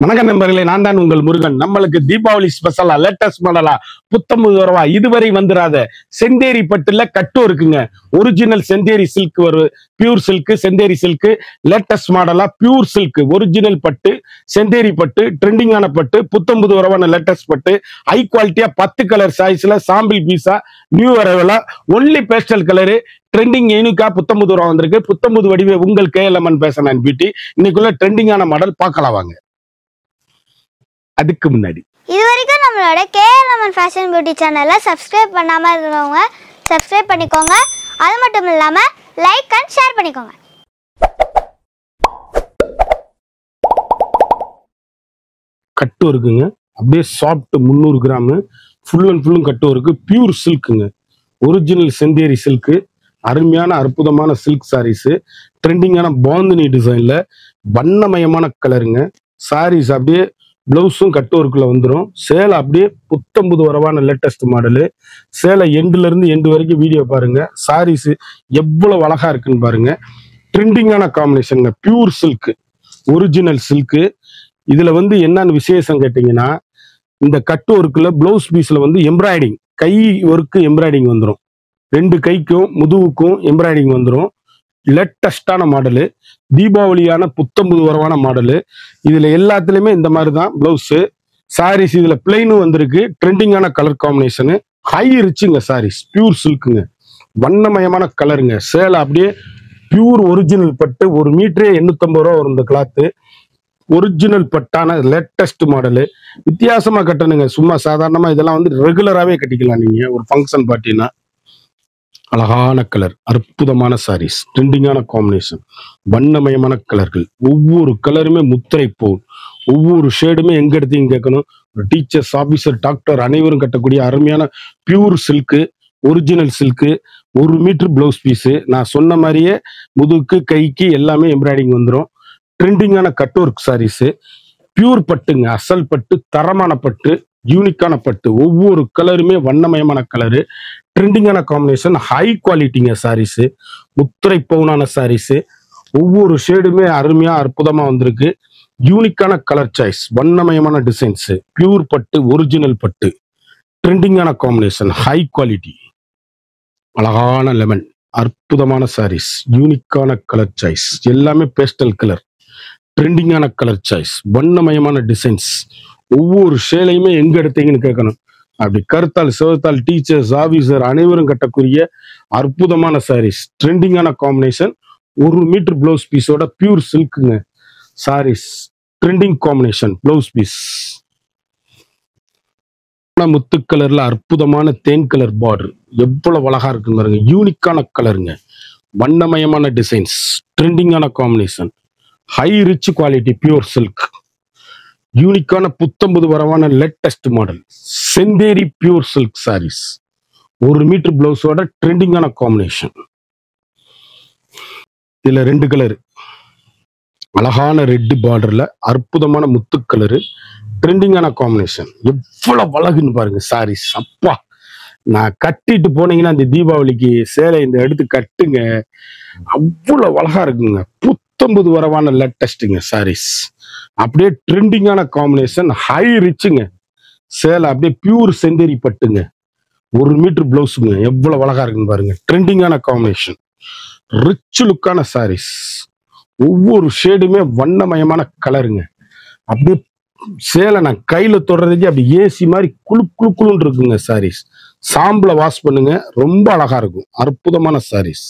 வணக்கம் நண்பர்களே, நான் தான் உங்கள் முருகன். நம்மளுக்கு தீபாவளி ஸ்பெஷலா லேட்டஸ்ட் மாடலா ரூ. 19 இதுவரை வந்துராத செந்தேரி பட்டுல கட்டு இருக்குங்க. ஒரிஜினல் செந்தேரி சில்க் வரும், pure silk Chanderi silk. Latest மாடலா பியூர் சில்க் ஒரிஜினல் பட்டு செந்தேரி பட்டு, ட்ரெண்டிங்கான பட்டு, ரூ. லேட்டஸ்ட் பட்டு, ஹை குவாலிட்டியா 10 கலர் சாய்ஸ்ல சாம்பிள் பீஸா நியூ அரைவலா ஒன்லி பேஸ்டல் கலரு ட்ரெண்டிங் யூனிக்கா ரூ. 19 வந்திருக்கு. 19 வடிவே உங்கள் KLMN பேச பியூட்டி. இன்னைக்குள்ள ட்ரெண்டிங்கான மாடல் பார்க்கலாம் வாங்க. அதுக்கு முன்னாடி இதுவரைக்கும் நம்மளோட KLMN ஃபேஷன் பியூட்டி சேனலை சப்ஸ்கிரைப் பண்ணாமல் இருக்கிறவங்க சப்ஸ்கிரைப் பண்ணிக்கோங்க. அது மட்டும் இல்லாமல் லைக் அண்ட் ஷேர் பண்ணிக்கோங்க. கட்டு இருக்குங்க, அப்படியே சாஃப்ட் 300 கிராம் ஃபுல் அண்ட் ஃபுல்லும் கட்டு இருக்கு. பியூர் சில்க்குங்க, ஒரிஜினல் செந்தேரி சில்க்கு. அருமையான அற்புதமான சில்க் சாரீஸ், ட்ரெண்டிங்கான பாந்தினி டிசைன்ல வண்ணமயமான கலருங்க. சாரீஸ் அப்படியே பிளவுஸும் கட்டு ஒர்க்குள்ள வந்துடும். சேலை அப்படியே புத்தம்புது வரவான லேட்டஸ்ட் மாடலு. சேலை எண்டுல இருந்து எண்டு வரைக்கும் வீடியோ பாருங்க. சாரீஸ் எவ்வளவு அழகா இருக்குன்னு பாருங்க. ட்ரெண்டிங்கான காம்பினேஷனுங்க, பியூர் சில்க் ஒரிஜினல் சில்க்கு. இதுல என்னன்னு விசேஷம் கேட்டீங்கன்னா, இந்த கட்டு ஒர்க்குல பிளவுஸ் பீஸ்ல எம்ப்ராய்டிங், கை ஒர்க்கு எம்ப்ராய்டிங் வந்துடும். 2 கைக்கும் முதுகுக்கும் எம்ப்ராய்டிங் வந்துடும். லேட்டஸ்டான மாடலு, தீபாவளியான புத்தம்புது வரவான மாடலு. இதுல எல்லாத்துலயுமே இந்த மாதிரி தான் பிளவுஸ். சாரீஸ் இதுல பிளைனும் வந்திருக்கு. ட்ரெண்டிங்கான கலர் காம்பினேஷனு, ஹை ரிச்சுங்க. சாரீஸ் பியூர் சில்க்குங்க, வண்ணமயமான கலருங்க. சேலை அப்படியே பியூர் ஒரிஜினல் பட்டு. 1 மீட்டரே 850 ரூபா வரும் இந்த கிளாத்து. ஒரிஜினல் பட்டான லேட்டஸ்ட் மாடலு. வித்தியாசமா கட்டணுங்க, சும்மா சாதாரணமா இதெல்லாம் ரெகுலராகவே கட்டிக்கலாம் நீங்க ஒரு ஃபங்க்ஷன் பார்ட்டினா. அழகான கலர், அற்புதமான சாரீஸ், ட்ரெண்டிங்கான காம்பினேஷன், வண்ணமயமான கலர்கள். ஒவ்வொரு கலருமே முத்திரை போல். ஒவ்வொரு ஷேடுமே எங்க எடுத்தீங்க கேட்கணும். டீச்சர்ஸ், ஆபீசர், டாக்டர் அனைவரும் கட்டக்கூடிய அருமையான pure silk, original silk. 1 metre blouse piece. நான் சொன்ன மாதிரியே முதுகுக்கு கைக்கு எல்லாமே எம்ப்ராய்டிங் வந்துடும். ட்ரெண்டிங்கான கட் ஒர்க் சாரீஸு, பியூர் பட்டுங்க, அசல் பட்டு, தரமான பட்டு, யூனிக்கான பட்டு. ஒவ்வொரு கலருமே வண்ணமயமான கலரு, ட்ரெண்டிங்கான காம்பினேஷன், ஹை குவாலிட்டிங்க. சாரீஸு முத்திரை பவுனான சாரீஸு. ஒவ்வொரு ஷேடுமே அருமையா அற்புதமா வந்திருக்கு. யூனிக்கான கலர் சாய்ஸ், வண்ணமயமான டிசைன்ஸ், பியூர் பட்டு, ஒரிஜினல் பட்டு, ட்ரெண்டிங்கான காம்பினேஷன், ஹை குவாலிட்டி. அழகான லெமன், அற்புதமான சாரீஸ், யூனிக்கான கலர் சாய்ஸ், எல்லாமே பேஸ்டல் கலர், ட்ரெண்டிங்கான கலர் சாய்ஸ், வண்ணமயமான டிசைன்ஸ். ஒவ்வொரு ஷேலையுமே எங்க எடுத்தீங்கன்னு கேட்கணும். அப்படி கருத்தால் சிவத்தால் டீச்சர்ஸ், ஆபீசர் அனைவரும் கட்டக்கூடிய அற்புதமான சாரீஸ், ட்ரெண்டிங்கான காம்பினேஷன். 1 மீட்டர் பிளவுஸ் பீஸோட பியூர் சில்க்குங்க. Sarees trending combination, blouse piece முத்து கலர்ல அற்புதமான தேன் கலர் பார்டர். எவ்வளவு அழகா இருக்குன்னு பாருங்க. யூனிக்கான கலருங்க, வண்ணமயமான டிசைன்ஸ், ட்ரெண்டிங்கான combination, high rich quality pure silk. யூனிக்கான புத்தம்புது வரவான latest model Chanderi pure silk sarees. 1 metre பிளவுஸோட ட்ரெண்டிங்கான காம்பினேஷன். இதுல 2 கலரு, அழகான ரெட் பார்டர்ல அற்புதமான முத்து கலரு, ட்ரெண்டிங்கான காம்பினேஷன். எவ்வளவு அழகுன்னு பாருங்க சாரீஸ். அப்பா, நான் கட்டிட்டு போனீங்கன்னா இந்த தீபாவளிக்கு சேலை இந்த எடுத்து கட்டுங்க, அவ்வளவு அழகா இருக்குங்க. புத்தம்புது வரவான லேட்டஸ்ட்டுங்க சாரீஸ். அப்படியே ட்ரெண்டிங்கான காம்பினேஷன், ஹை ரிச்சுங்க. சேலை அப்படியே பியூர் செந்தேரி பட்டுங்க. 1 மீட்டர் பிளவுஸுங்க. எவ்வளவு அழகா இருக்குன்னு பாருங்க. ட்ரெண்டிங்கான காம்பினேஷன், ரிச் லுக்கான சாரீஸ். ஒவ்வொரு ஷேடுமே வண்ணமயமான கலருங்க. அப்படியே சேலை நான் கையில தொடுறதுக்கு அப்படி ஏசி மாதிரி குளு குளு குளுன்னு இருக்குங்க. சாரீஸ் சாம்பல வாஷ் பண்ணுங்க, ரொம்ப அழகா இருக்கும். அற்புதமான சாரீஸ்,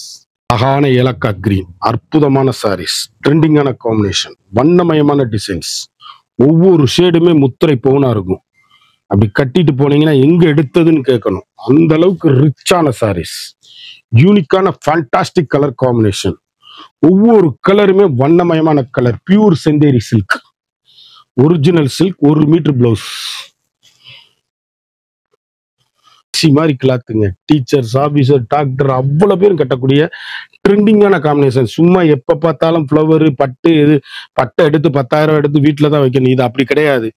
அழகான ஏலக்கா கிரீன், அற்புதமான சாரீஸ், ட்ரெண்டிங்கான காம்பினேஷன், வண்ணமயமான டிசைன்ஸ். ஒவ்வொரு ஷேடுமே முத்திரை பவுனா இருக்கும். அப்படி கட்டிட்டு போனீங்கன்னா எங்க எடுத்ததுன்னு கேட்கணும். அந்த அளவுக்கு ரிச்சான சாரீஸ், யூனிக்கான ஃபேண்டாஸ்டிக் கலர் காம்பினேஷன். ஒவ்வொரு கலருமே வண்ணமயமான கலர், பியூர் செந்தேரி silk, original silk. 1 metre blouse மாதிரி கிளாத்துங்க. டீச்சர்ஸ், ஆபீசர், டாக்டர் அவ்வளவு பேரும் கட்டக்கூடிய ட்ரெண்டிங்கான காம்பினேஷன். சும்மா எப்ப பார்த்தாலும் ஃப்ளவர் பட்டு, இது பட்டை எடுத்து 10,000 எடுத்து வீட்டுல தான் வைக்கணும். இது அப்படி கிடையாது.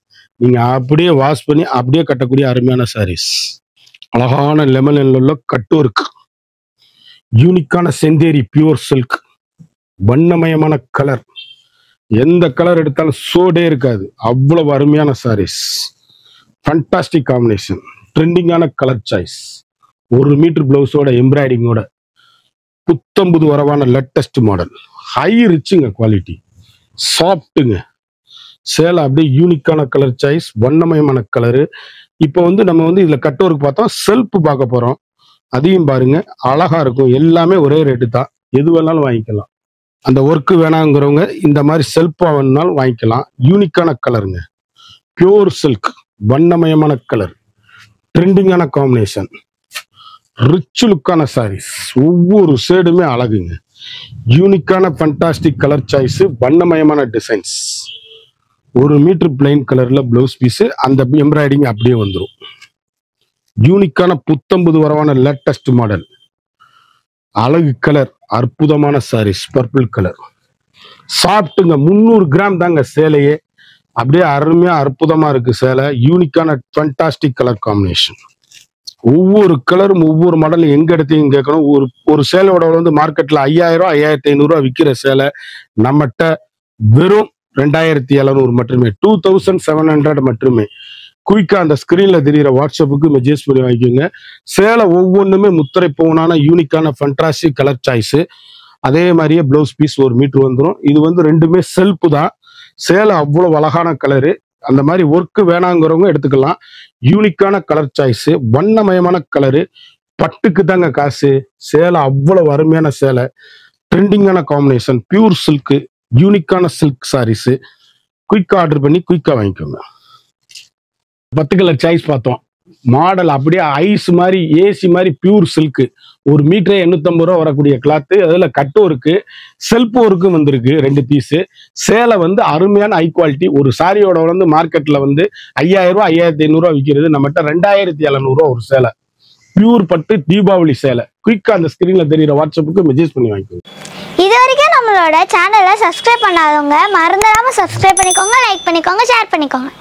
நீங்க அப்படியே வாஷ் பண்ணி அப்படியே கட்டக்கூடிய அருமையான சாரீஸ். அழகான லெமன் எல்லோல கட்டு ஒர்க், யூனிக்கான செந்தேரி பியூர் சில்க், வண்ணமயமான கலர், எந்த கலர் எடுத்தாலும் சோடே இருக்காது, அவ்வளவு அருமையான சாரீஸ். ஃபண்டாஸ்டிக் காம்பினேஷன், ட்ரெண்டிங்கான கலர் சாய்ஸ். 1 மீட்டர் பிளவுஸோட எம்ப்ராய்டிங்கோட புத்தம்புது வரவான லேட்டஸ்ட் மாடல். ஹை ரிச்சுங்க, குவாலிட்டி சாஃப்ட்டுங்க. சேலை அப்படியே யூனிக்கான கலர் சாய்ஸ், வண்ணமயமான கலரு. இப்போ நம்ம இதுல கட் ஒர்க் பார்த்தோம், செல்ஃப் பார்க்க போறோம். அதையும் பாருங்க, அழகா இருக்கும். எல்லாமே ஒரே ரேட்டு தான், எது வேணாலும் வாங்கிக்கலாம். அந்த ஒர்க்கு வேணாங்கிறவங்க இந்த மாதிரி செல்ஃபா வேணுனாலும் வாங்கிக்கலாம். யூனிக்கான கலருங்க, பியூர் சில்க், வண்ணமயமான கலர், ட்ரெண்டிங்கான காம்பினேஷன், ரிச் லுக்கான சாரீஸ். ஒவ்வொரு ஷேடுமே அழகுங்க. யூனிக்கான ஃபண்டாஸ்டிக் கலர் சாய்ஸ், வண்ணமயமான டிசைன்ஸ். 1 மீட்டர் பிளைன் கலர்ல பிளவுஸ் பீஸ், அந்த எம்ப்ராய்டிங் அப்படியே வந்துடும். யூனிக்கான புத்தம்புது வரவான லேட்டஸ்ட் மாடல், அழகு கலர், அற்புதமான சாரீஸ். பர்பிள் கலர் சாப்பிட்டுங்க. 300 கிராம் தாங்க சேலையே. அப்படியே அருமையா அற்புதமா இருக்கு சேலை. யூனிக்கான ஃபண்டாஸ்டிக் கலர் காம்பினேஷன். ஒவ்வொரு கலரும் ஒவ்வொரு மாடலும் எங்க எடுத்தீங்க கேட்கணும். ஒரு சேலையோட மார்க்கெட்ல 5000 5500 விற்கிற சேலை நம்மகிட்ட வெறும் 2700 மட்டுமே, 2700 மட்டுமே. குயிக்கா அந்த ஸ்கிரீன்ல தெரியுற வாட்ஸ்அப்புக்கு மெசேஜ் பண்ணி வாங்கிக்கோங்க. சேலை ஒவ்வொன்றுமே முத்திரை பவுனான யூனிக்கான ஃபண்டாஸ்டிக் கலர் சாய்ஸ். அதே மாதிரியே பிளவுஸ் பீஸ் 1 மீட்டர் வந்துடும். இது ரெண்டுமே செல்ஃப் தான். சேலை அவ்வளவு அழகான கலரு. அந்த மாதிரி ஒர்க்கு வேணாங்கிறவங்க எடுத்துக்கலாம். யூனிக்கான கலர் சாய்ஸ், வண்ணமயமான கலரு. பட்டுக்கு தாங்க காசு. சேலை அவ்வளவு அருமையான சேலை, ட்ரெண்டிங்கான காம்பினேஷன், பியூர் சில்க், யூனிக்கான சில்க் சாரீஸ். குயிக்கா ஆர்டர் பண்ணி குயிக்கா வாங்கிக்கோங்க. 10 கலர் சாய்ஸ் பார்த்தோம். மாடல் அப்படியே ஐஸ் மாதிரி, ஏசி மாதிரி, பியூர் சில்க். 1 மீட்டரே 850 ரூபா வரக்கூடிய கிளாத்து. அதுல கட் ஒர்க்கு, செல்ஃப் ஒர்க்கும் வந்திருக்கு 2 பீஸ். சேலை அருமையான ஹை குவாலிட்டி. ஒரு சாரியோட மார்க்கெட்ல 5000 ரூபா 5500 விற்கிறது, நம்மகிட்ட 2700 ரூபா ஒரு சேலை. பியூர் பட்டு தீபாவளி சேலை. குயிக்கா அந்த ஸ்கிரீன்ல தெரியுற வாட்ஸ்அப்புக்கு மெசேஜ் பண்ணி வாங்கிக்கோங்க. இது வரைக்கும் நம்மளோட சேனலை சப்ஸ்கிரைப் பண்ணாதவங்க மறந்துடாம சப்ஸ்கிரைப் பண்ணிக்கோங்க, லைக் பண்ணிக்கோங்க, ஷேர் பண்ணிக்கோங்க.